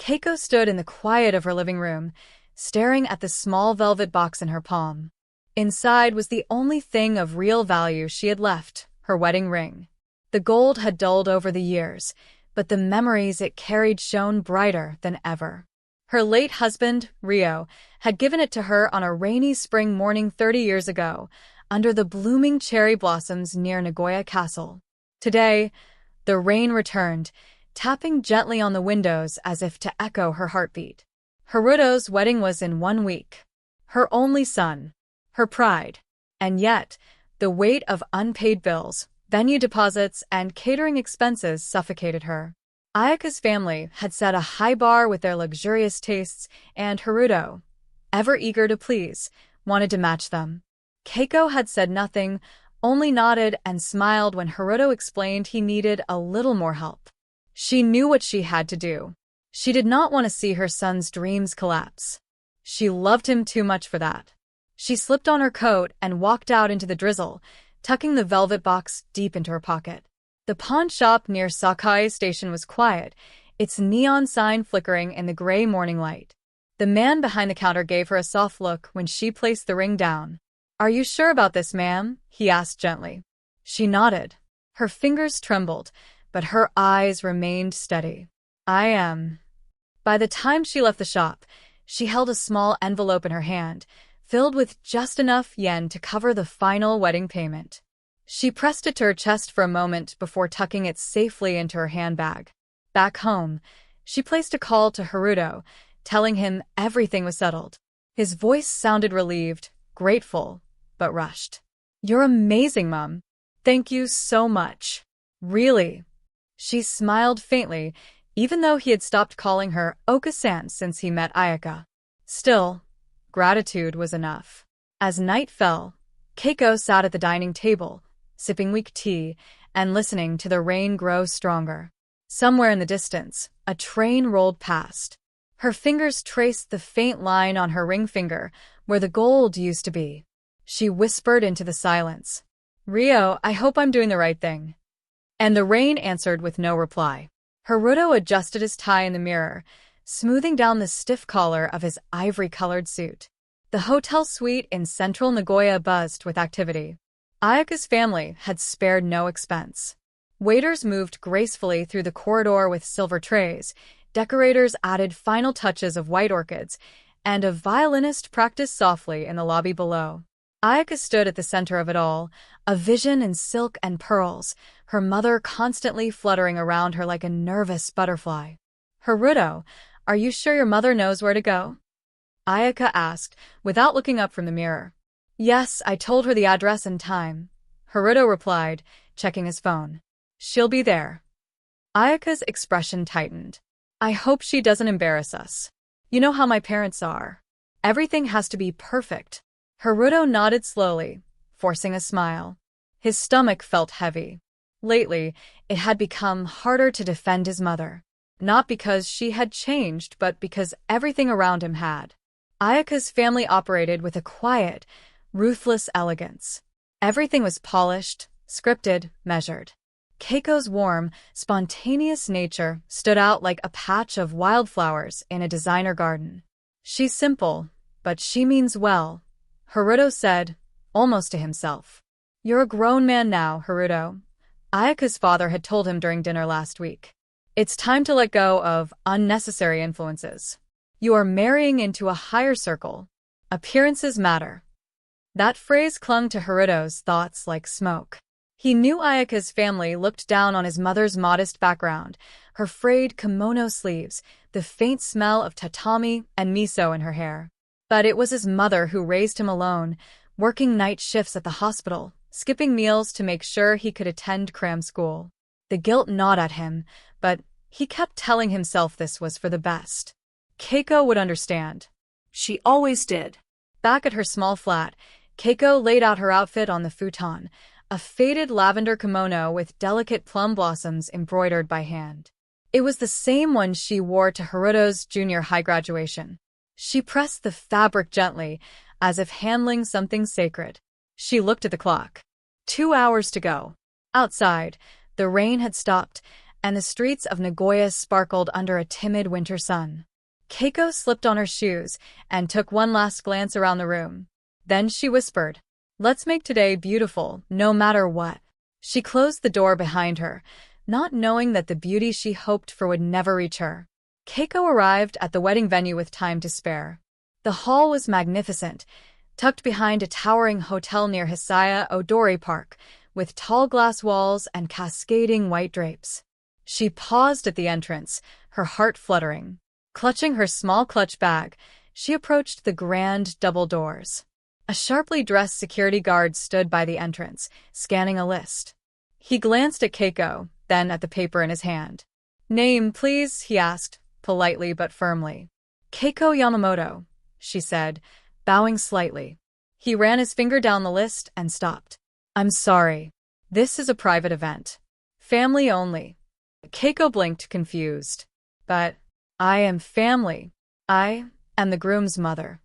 Keiko stood in the quiet of her living room, staring at the small velvet box in her palm. Inside was the only thing of real value she had left, her wedding ring. The gold had dulled over the years, but the memories it carried shone brighter than ever. Her late husband, Rio, had given it to her on a rainy spring morning 30 years ago, under the blooming cherry blossoms near Nagoya Castle. Today, the rain returned, tapping gently on the windows as if to echo her heartbeat. Haruto's wedding was in 1 week. Her only son. Her pride. And yet, the weight of unpaid bills, venue deposits, and catering expenses suffocated her. Ayaka's family had set a high bar with their luxurious tastes, and Haruto, ever eager to please, wanted to match them. Keiko had said nothing, only nodded and smiled when Haruto explained he needed a little more help. She knew what she had to do. She did not want to see her son's dreams collapse. She loved him too much for that. She slipped on her coat and walked out into the drizzle, tucking the velvet box deep into her pocket. The pawn shop near Sakai Station was quiet, its neon sign flickering in the gray morning light. The man behind the counter gave her a soft look when she placed the ring down. "Are you sure about this, ma'am?" he asked gently. She nodded. Her fingers trembled, but her eyes remained steady. "I am." By the time she left the shop, she held a small envelope in her hand, filled with just enough yen to cover the final wedding payment. She pressed it to her chest for a moment before tucking it safely into her handbag. Back home, she placed a call to Haruto, telling him everything was settled. His voice sounded relieved, grateful, but rushed. "You're amazing, Mum. Thank you so much. Really." She smiled faintly, even though he had stopped calling her Oka-san since he met Ayaka. Still, gratitude was enough. As night fell, Keiko sat at the dining table, sipping weak tea and listening to the rain grow stronger. Somewhere in the distance, a train rolled past. Her fingers traced the faint line on her ring finger where the gold used to be. She whispered into the silence, "Rio, I hope I'm doing the right thing." And the rain answered with no reply. Haruto adjusted his tie in the mirror, smoothing down the stiff collar of his ivory-colored suit. The hotel suite in central Nagoya buzzed with activity. Ayaka's family had spared no expense. Waiters moved gracefully through the corridor with silver trays, decorators added final touches of white orchids, and a violinist practiced softly in the lobby below. Ayaka stood at the center of it all, a vision in silk and pearls, her mother constantly fluttering around her like a nervous butterfly. "Haruto, are you sure your mother knows where to go?" Ayaka asked, without looking up from the mirror. "Yes, I told her the address and time," Haruto replied, checking his phone. "She'll be there." Ayaka's expression tightened. "I hope she doesn't embarrass us. You know how my parents are. Everything has to be perfect." Haruto nodded slowly, forcing a smile. His stomach felt heavy. Lately, it had become harder to defend his mother. Not because she had changed, but because everything around him had. Ayaka's family operated with a quiet, ruthless elegance. Everything was polished, scripted, measured. Keiko's warm, spontaneous nature stood out like a patch of wildflowers in a designer garden. "She's simple, but she means well," Haruto said, almost to himself. "You're a grown man now, Haruto," Ayaka's father had told him during dinner last week. "It's time to let go of unnecessary influences. You are marrying into a higher circle. Appearances matter." That phrase clung to Haruto's thoughts like smoke. He knew Ayaka's family looked down on his mother's modest background, her frayed kimono sleeves, the faint smell of tatami and miso in her hair. But it was his mother who raised him alone, working night shifts at the hospital, skipping meals to make sure he could attend cram school. The guilt gnawed at him, but he kept telling himself this was for the best. Keiko would understand. She always did. Back at her small flat, Keiko laid out her outfit on the futon, a faded lavender kimono with delicate plum blossoms embroidered by hand. It was the same one she wore to Haruto's junior high graduation. She pressed the fabric gently, as if handling something sacred. She looked at the clock. 2 hours to go. Outside, the rain had stopped, and the streets of Nagoya sparkled under a timid winter sun. Keiko slipped on her shoes and took one last glance around the room. Then she whispered, "Let's make today beautiful, no matter what." She closed the door behind her, not knowing that the beauty she hoped for would never reach her. Keiko arrived at the wedding venue with time to spare. The hall was magnificent, tucked behind a towering hotel near Hisaya Odori Park, with tall glass walls and cascading white drapes. She paused at the entrance, her heart fluttering. Clutching her small clutch bag, she approached the grand double doors. A sharply dressed security guard stood by the entrance, scanning a list. He glanced at Keiko, then at the paper in his hand. "Name, please," he asked, politely but firmly. "Keiko Yamamoto," she said, bowing slightly. He ran his finger down the list and stopped. "I'm sorry. This is a private event. Family only." Keiko blinked, confused. "But I am family. I am the groom's mother."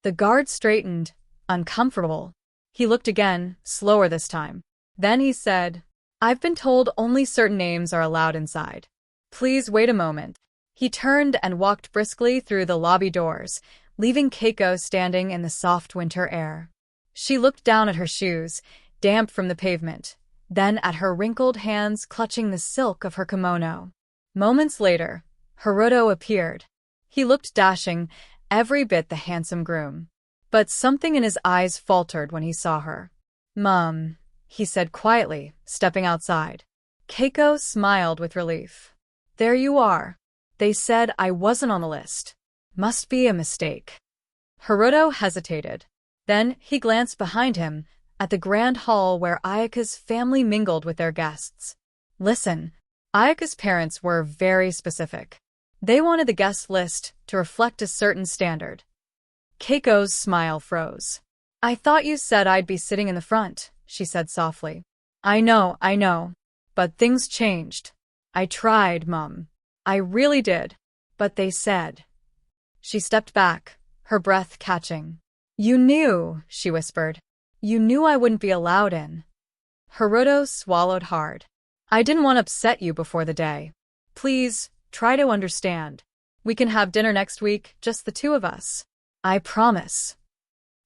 The guard straightened, uncomfortable. He looked again, slower this time. Then he said, "I've been told only certain names are allowed inside. Please wait a moment." He turned and walked briskly through the lobby doors, leaving Keiko standing in the soft winter air. She looked down at her shoes, damp from the pavement, then at her wrinkled hands clutching the silk of her kimono. Moments later, Haruto appeared. He looked dashing, every bit the handsome groom. But something in his eyes faltered when he saw her. "Mom," he said quietly, stepping outside. Keiko smiled with relief. "There you are. They said I wasn't on the list. Must be a mistake." Haruto hesitated. Then he glanced behind him, at the grand hall where Ayaka's family mingled with their guests. "Listen, Ayaka's parents were very specific. They wanted the guest list to reflect a certain standard." Keiko's smile froze. "I thought you said I'd be sitting in the front," she said softly. I know. But things changed. I tried, Mom. I really did. But they said." She stepped back, her breath catching. "You knew," she whispered. "You knew I wouldn't be allowed in." Haruto swallowed hard. "I didn't want to upset you before the day. Please, try to understand. We can have dinner next week, just the two of us. I promise."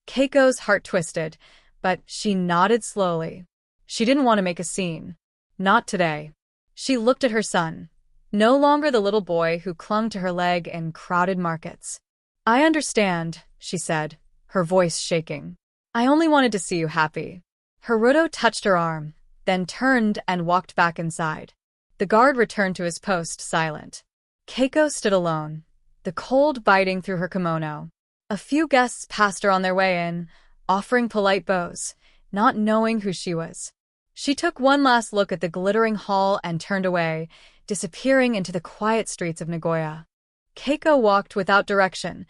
Keiko's heart twisted, but she nodded slowly. She didn't want to make a scene. Not today. She looked at her son, no longer the little boy who clung to her leg in crowded markets. "I understand," she said, her voice shaking. "I only wanted to see you happy." Haruto touched her arm, then turned and walked back inside. The guard returned to his post, silent. Keiko stood alone, the cold biting through her kimono. A few guests passed her on their way in, offering polite bows, not knowing who she was. She took one last look at the glittering hall and turned away, disappearing into the quiet streets of Nagoya. Keiko walked without direction,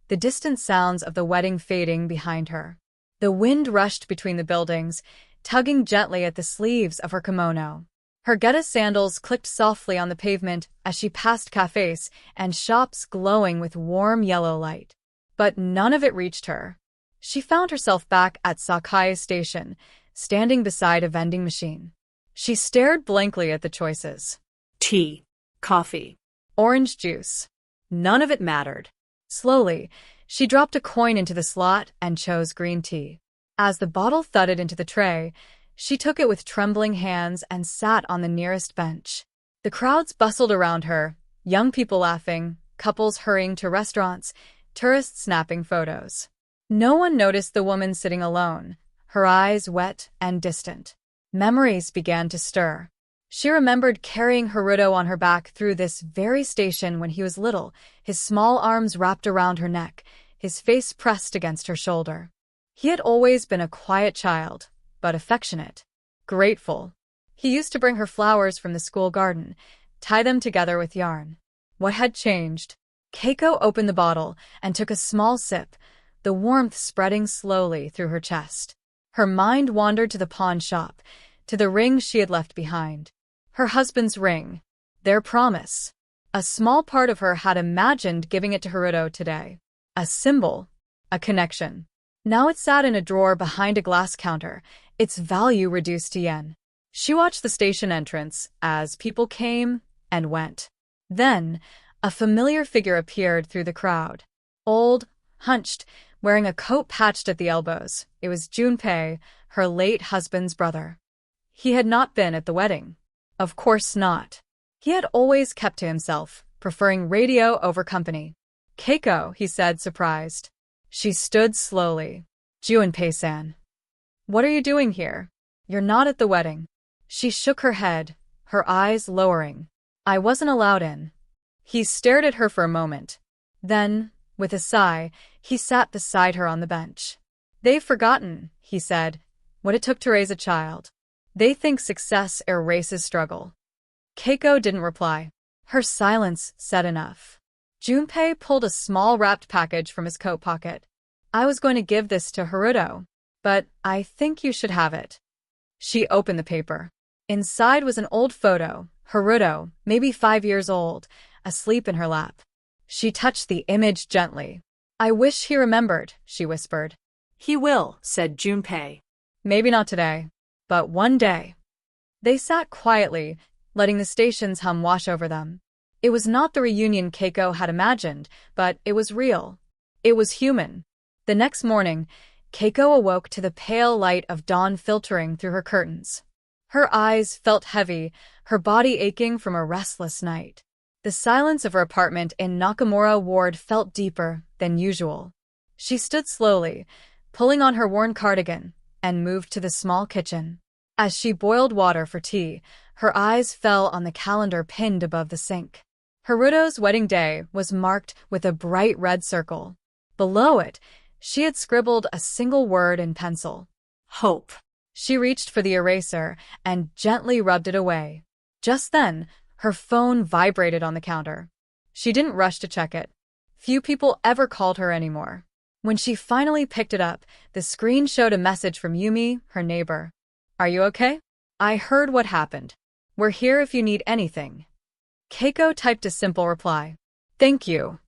the distant sounds of the wedding fading behind her. The wind rushed between the buildings, tugging gently at the sleeves of her kimono. Her Geta sandals clicked softly on the pavement as she passed cafes and shops glowing with warm yellow light. But none of it reached her. She found herself back at Sakai Station, standing beside a vending machine. She stared blankly at the choices. Tea, coffee, Orange juice. None of it mattered. Slowly, she dropped a coin into the slot and chose green tea. As the bottle thudded into the tray, she took it with trembling hands and sat on the nearest bench. The crowds bustled around her, young people laughing, couples hurrying to restaurants, tourists snapping photos. No one noticed the woman sitting alone, her eyes wet and distant. Memories began to stir. She remembered carrying Haruto on her back through this very station when he was little, his small arms wrapped around her neck, his face pressed against her shoulder. He had always been a quiet child, but affectionate, grateful. He used to bring her flowers from the school garden, tie them together with yarn. What had changed? Keiko opened the bottle and took a small sip, the warmth spreading slowly through her chest. Her mind wandered to the pawn shop, to the ring she had left behind. Her husband's ring. Their promise. A small part of her had imagined giving it to Haruto today. A symbol. A connection. Now it sat in a drawer behind a glass counter, its value reduced to yen. She watched the station entrance as people came and went. Then, a familiar figure appeared through the crowd. Old, hunched, wearing a coat patched at the elbows. It was Junpei, her late husband's brother. He had not been at the wedding. Of course not. He had always kept to himself, preferring radio over company. "Keiko," he said, surprised. She stood slowly. "Junpei-san. What are you doing here? You're not at the wedding." She shook her head, her eyes lowering. "I wasn't allowed in." He stared at her for a moment. Then, with a sigh, he sat beside her on the bench. "They've forgotten," he said, "what it took to raise a child. They think success erases struggle." Keiko didn't reply. Her silence said enough. Junpei pulled a small wrapped package from his coat pocket. "I was going to give this to Haruto, but I think you should have it." She opened the paper. Inside was an old photo, Haruto, maybe 5 years old, asleep in her lap. She touched the image gently. "I wish he remembered," she whispered. "He will," said Junpei. "Maybe not today, but one day." They sat quietly, letting the station's hum wash over them. It was not the reunion Keiko had imagined, but it was real. It was human. The next morning, Keiko awoke to the pale light of dawn filtering through her curtains. Her eyes felt heavy, her body aching from a restless night. The silence of her apartment in Nakamura Ward felt deeper than usual. She stood slowly, pulling on her worn cardigan, and moved to the small kitchen. As she boiled water for tea, her eyes fell on the calendar pinned above the sink. Haruto's wedding day was marked with a bright red circle. Below it, she had scribbled a single word in pencil. Hope. She reached for the eraser and gently rubbed it away. Just then, her phone vibrated on the counter. She didn't rush to check it. Few people ever called her anymore. When she finally picked it up, the screen showed a message from Yumi, her neighbor. "Are you okay? I heard what happened. We're here if you need anything." Keiko typed a simple reply. "Thank you."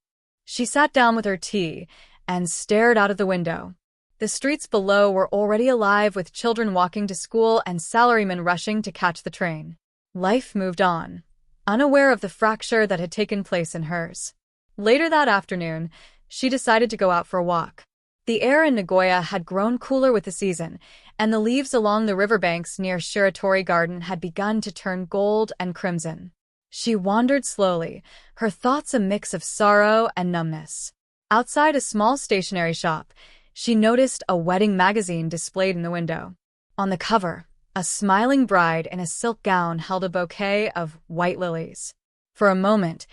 She sat down with her tea and stared out of the window. The streets below were already alive with children walking to school and salarymen rushing to catch the train. Life moved on, unaware of the fracture that had taken place in hers. Later that afternoon, she decided to go out for a walk. The air in Nagoya had grown cooler with the season, and the leaves along the riverbanks near Shiratori Garden had begun to turn gold and crimson. She wandered slowly, her thoughts a mix of sorrow and numbness. Outside a small stationery shop, she noticed a wedding magazine displayed in the window. On the cover, a smiling bride in a silk gown held a bouquet of white lilies. For a moment,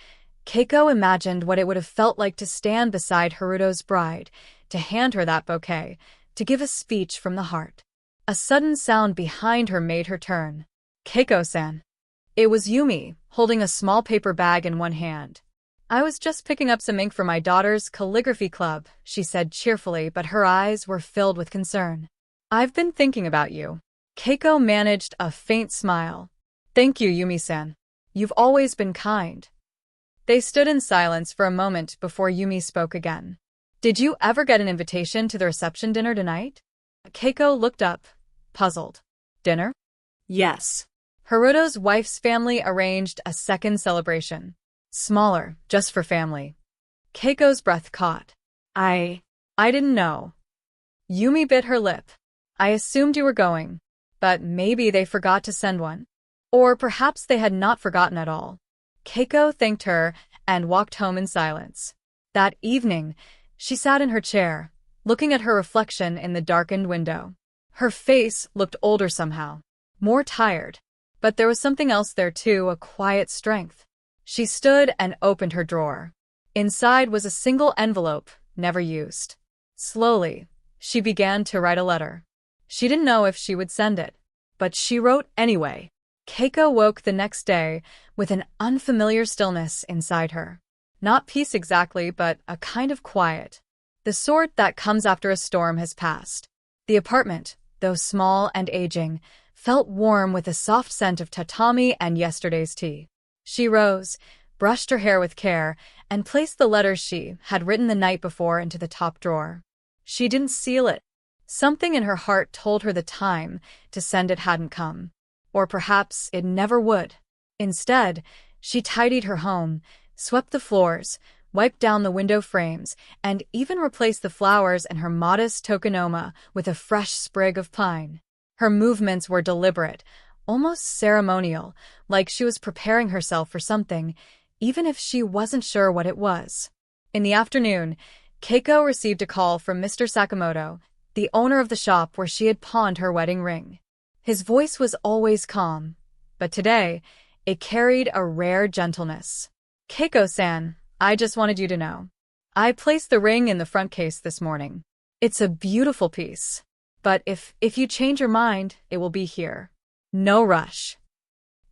Keiko imagined what it would have felt like to stand beside Haruto's bride, to hand her that bouquet, to give a speech from the heart. A sudden sound behind her made her turn. "Keiko-san." It was Yumi, holding a small paper bag in one hand. "I was just picking up some ink for my daughter's calligraphy club," she said cheerfully, but her eyes were filled with concern. "I've been thinking about you." Keiko managed a faint smile. "Thank you, Yumi-san. You've always been kind." They stood in silence for a moment before Yumi spoke again. "Did you ever get an invitation to the reception dinner tonight?" Keiko looked up, puzzled. "Dinner?" Yes. Haruto's wife's family arranged a second celebration. Smaller, just for family. Keiko's breath caught. I didn't know." Yumi bit her lip. "I assumed you were going, but maybe they forgot to send one. Or perhaps they had not forgotten at all." Keiko thanked her and walked home in silence. That evening, she sat in her chair, looking at her reflection in the darkened window. Her face looked older somehow, more tired, but there was something else there too, a quiet strength. She stood and opened her drawer. Inside was a single envelope, never used. Slowly, she began to write a letter. She didn't know if she would send it, but she wrote anyway. Keiko woke the next day with an unfamiliar stillness inside her. Not peace exactly, but a kind of quiet. The sort that comes after a storm has passed. The apartment, though small and aging, felt warm with a soft scent of tatami and yesterday's tea. She rose, brushed her hair with care, and placed the letters she had written the night before into the top drawer. She didn't seal it. Something in her heart told her the time to send it hadn't come. Or perhaps it never would. Instead, she tidied her home, swept the floors, wiped down the window frames, and even replaced the flowers in her modest tokonoma with a fresh sprig of pine. Her movements were deliberate, almost ceremonial, like she was preparing herself for something, even if she wasn't sure what it was. In the afternoon, Keiko received a call from Mr. Sakamoto, the owner of the shop where she had pawned her wedding ring. His voice was always calm, but today, it carried a rare gentleness. "Keiko-san, I just wanted you to know. I placed the ring in the front case this morning. It's a beautiful piece. But if you change your mind, it will be here. No rush."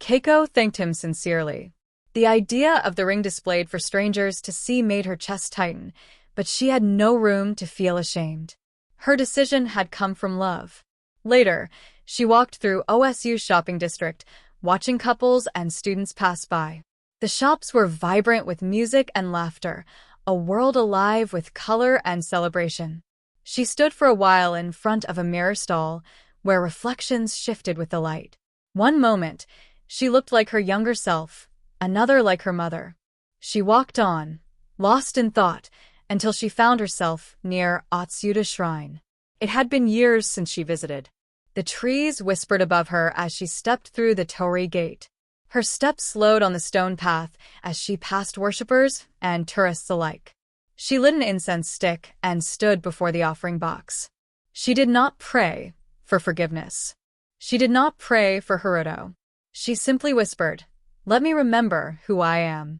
Keiko thanked him sincerely. The idea of the ring displayed for strangers to see made her chest tighten, but she had no room to feel ashamed. Her decision had come from love. Later, she walked through OSU's shopping district, watching couples and students pass by. The shops were vibrant with music and laughter, a world alive with color and celebration. She stood for a while in front of a mirror stall, where reflections shifted with the light. One moment, she looked like her younger self, another like her mother. She walked on, lost in thought, until she found herself near Atsuta Shrine. It had been years since she visited. The trees whispered above her as she stepped through the torii gate. Her steps slowed on the stone path as she passed worshippers and tourists alike. She lit an incense stick and stood before the offering box. She did not pray for forgiveness. She did not pray for Haruto. She simply whispered, "Let me remember who I am."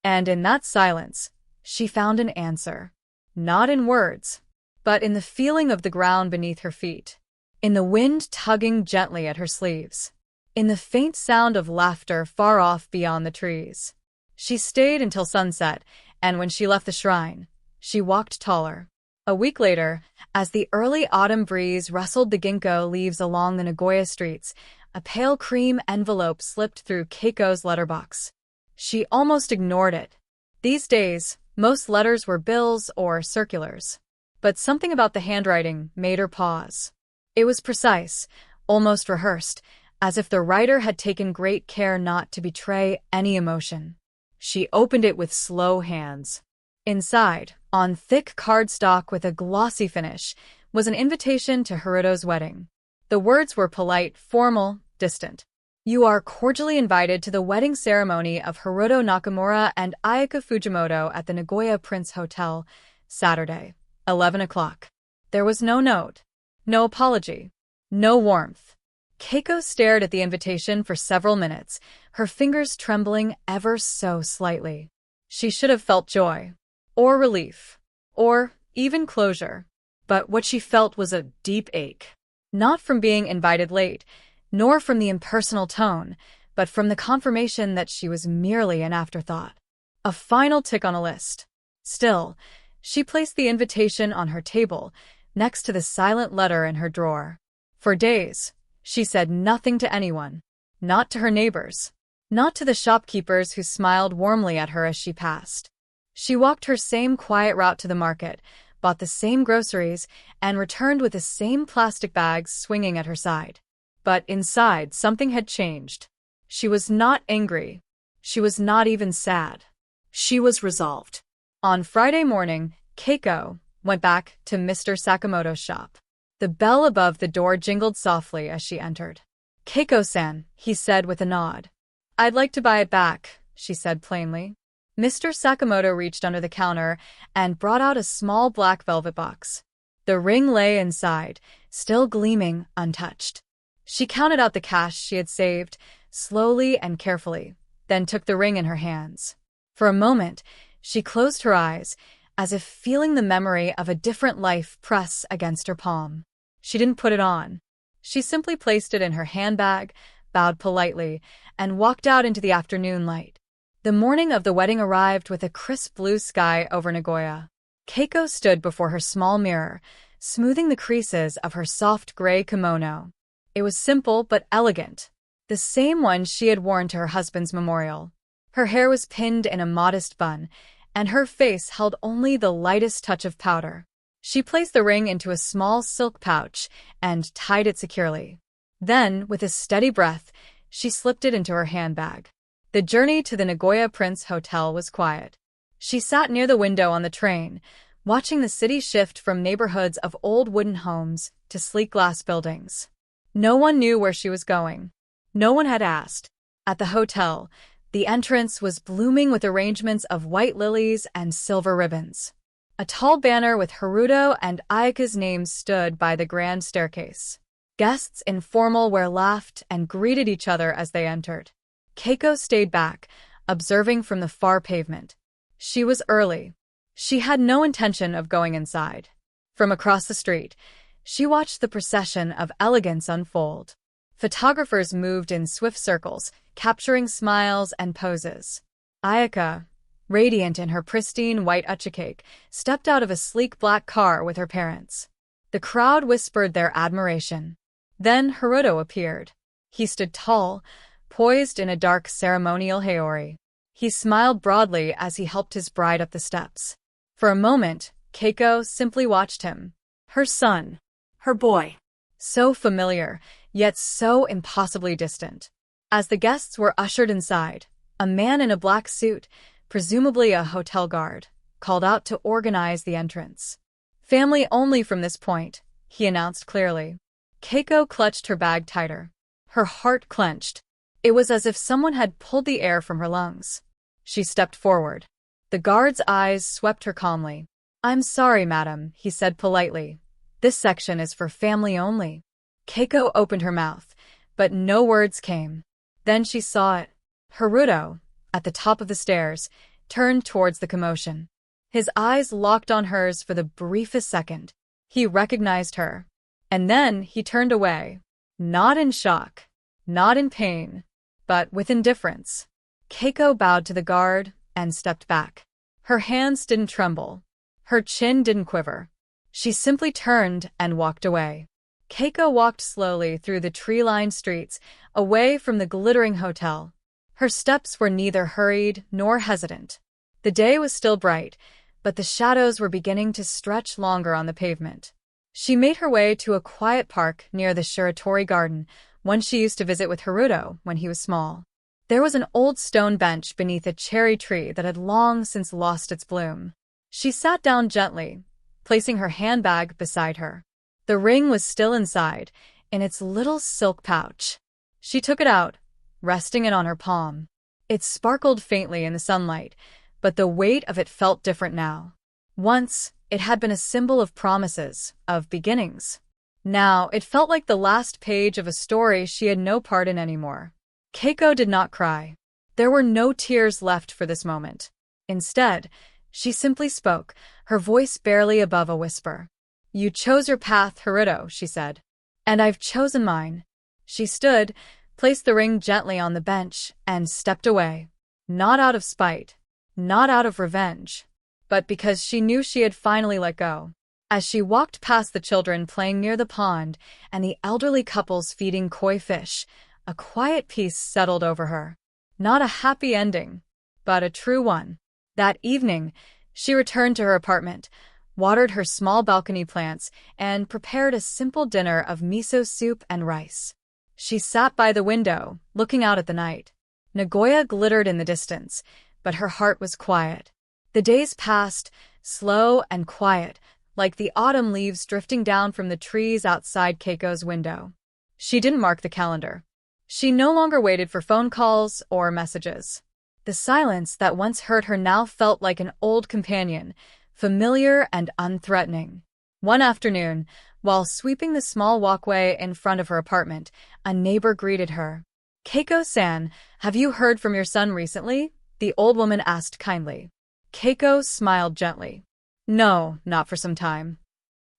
And in that silence, she found an answer. Not in words, but in the feeling of the ground beneath her feet, in the wind tugging gently at her sleeves, in the faint sound of laughter far off beyond the trees. She stayed until sunset, and when she left the shrine, she walked taller. A week later, as the early autumn breeze rustled the ginkgo leaves along the Nagoya streets, a pale cream envelope slipped through Keiko's letterbox. She almost ignored it. These days, most letters were bills or circulars. But something about the handwriting made her pause. It was precise, almost rehearsed, as if the writer had taken great care not to betray any emotion. She opened it with slow hands. Inside, on thick cardstock with a glossy finish, was an invitation to Haruto's wedding. The words were polite, formal, distant. "You are cordially invited to the wedding ceremony of Haruto Nakamura and Ayaka Fujimoto at the Nagoya Prince Hotel, Saturday, 11 o'clock. There was no note, no apology, no warmth. Keiko stared at the invitation for several minutes, her fingers trembling ever so slightly. She should have felt joy, or relief, or even closure. But what she felt was a deep ache. Not from being invited late, nor from the impersonal tone, but from the confirmation that she was merely an afterthought. A final tick on a list. Still, she placed the invitation on her table, next to the silent letter in her drawer. For days, she said nothing to anyone. Not to her neighbors. Not to the shopkeepers who smiled warmly at her as she passed. She walked her same quiet route to the market, bought the same groceries, and returned with the same plastic bags swinging at her side. But inside, something had changed. She was not angry. She was not even sad. She was resolved. On Friday morning, Keiko went back to Mr. Sakamoto's shop. The bell above the door jingled softly as she entered. "Keiko-san," he said with a nod. "I'd like to buy it back," she said plainly. Mr. Sakamoto reached under the counter and brought out a small black velvet box. The ring lay inside, still gleaming, untouched. She counted out the cash she had saved, slowly and carefully, then took the ring in her hands. For a moment, she closed her eyes, as if feeling the memory of a different life press against her palm. She didn't put it on. She simply placed it in her handbag, bowed politely, and walked out into the afternoon light. The morning of the wedding arrived with a crisp blue sky over Nagoya. Keiko stood before her small mirror, smoothing the creases of her soft gray kimono. It was simple but elegant, the same one she had worn to her husband's memorial. Her hair was pinned in a modest bun, and her face held only the lightest touch of powder. She placed the ring into a small silk pouch and tied it securely. Then, with a steady breath, she slipped it into her handbag. The journey to the Nagoya Prince Hotel was quiet. She sat near the window on the train, watching the city shift from neighborhoods of old wooden homes to sleek glass buildings. No one knew where she was going. No one had asked. At the hotel, the entrance was blooming with arrangements of white lilies and silver ribbons. A tall banner with Haruto and Ayaka's names stood by the grand staircase. Guests in formal wear laughed and greeted each other as they entered. Keiko stayed back, observing from the far pavement. She was early. She had no intention of going inside. From across the street, she watched the procession of elegance unfold. Photographers moved in swift circles, capturing smiles and poses. Ayaka, radiant in her pristine white uchi-cake, stepped out of a sleek black car with her parents. The crowd whispered their admiration. Then Haruto appeared. He stood tall, poised in a dark ceremonial haori. He smiled broadly as he helped his bride up the steps. For a moment, Keiko simply watched him. Her son. Her boy. So familiar, yet so impossibly distant. As the guests were ushered inside, a man in a black suit, presumably a hotel guard, called out to organize the entrance. "Family only from this point," he announced clearly. Keiko clutched her bag tighter. Her heart clenched. It was as if someone had pulled the air from her lungs. She stepped forward. The guard's eyes swept her calmly. "I'm sorry, madam," he said politely. "This section is for family only." Keiko opened her mouth, but no words came. Then she saw it. Haruto, at the top of the stairs, turned towards the commotion. His eyes locked on hers for the briefest second. He recognized her. And then he turned away. Not in shock, not in pain, but with indifference. Keiko bowed to the guard and stepped back. Her hands didn't tremble. Her chin didn't quiver. She simply turned and walked away. Keiko walked slowly through the tree-lined streets, away from the glittering hotel. Her steps were neither hurried nor hesitant. The day was still bright, but the shadows were beginning to stretch longer on the pavement. She made her way to a quiet park near the Shiratori Garden, one she used to visit with Haruto when he was small. There was an old stone bench beneath a cherry tree that had long since lost its bloom. She sat down gently, placing her handbag beside her. The ring was still inside, in its little silk pouch. She took it out, resting it on her palm. It sparkled faintly in the sunlight, but the weight of it felt different now. Once, it had been a symbol of promises, of beginnings. Now, it felt like the last page of a story she had no part in anymore. Keiko did not cry. There were no tears left for this moment. Instead, she simply spoke, her voice barely above a whisper. "You chose your path, Haruto," she said. "And I've chosen mine." She stood, placed the ring gently on the bench, and stepped away. Not out of spite, not out of revenge, but because she knew she had finally let go. As she walked past the children playing near the pond and the elderly couples feeding koi fish, a quiet peace settled over her. Not a happy ending, but a true one. That evening, she returned to her apartment, watered her small balcony plants, and prepared a simple dinner of miso soup and rice. She sat by the window, looking out at the night. Nagoya glittered in the distance, but her heart was quiet. The days passed, slow and quiet, like the autumn leaves drifting down from the trees outside Keiko's window. She didn't mark the calendar. She no longer waited for phone calls or messages. The silence that once hurt her now felt like an old companion, familiar and unthreatening. One afternoon, while sweeping the small walkway in front of her apartment, a neighbor greeted her. "Keiko-san, have you heard from your son recently?" the old woman asked kindly. Keiko smiled gently. "No, not for some time."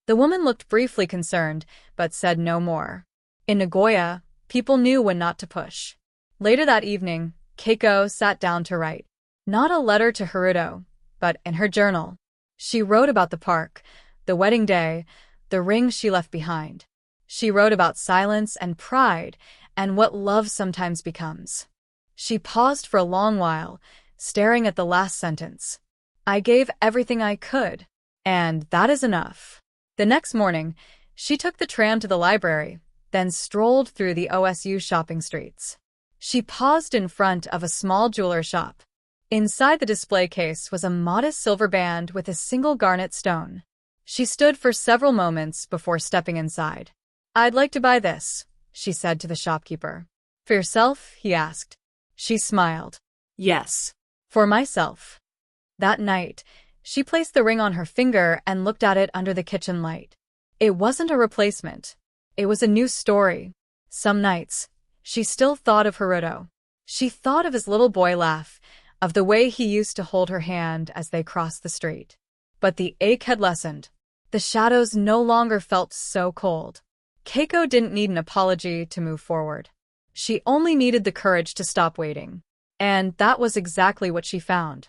The woman looked briefly concerned, but said no more. In Nagoya, people knew when not to push. Later that evening, Keiko sat down to write. Not a letter to Haruto, but in her journal. She wrote about the park, the wedding day, the ring she left behind. She wrote about silence and pride, and what love sometimes becomes. She paused for a long while, staring at the last sentence. "I gave everything I could, and that is enough." The next morning, she took the tram to the library, then strolled through the OSU shopping streets. She paused in front of a small jeweler shop. Inside the display case was a modest silver band with a single garnet stone. She stood for several moments before stepping inside. "I'd like to buy this," she said to the shopkeeper. "For yourself?" he asked. She smiled. Yes. "For myself." That night, she placed the ring on her finger and looked at it under the kitchen light. It wasn't a replacement. It was a new story. Some nights, she still thought of Hiruto. She thought of his little boy laugh, of the way he used to hold her hand as they crossed the street. But the ache had lessened. The shadows no longer felt so cold. Keiko didn't need an apology to move forward. She only needed the courage to stop waiting. And that was exactly what she found.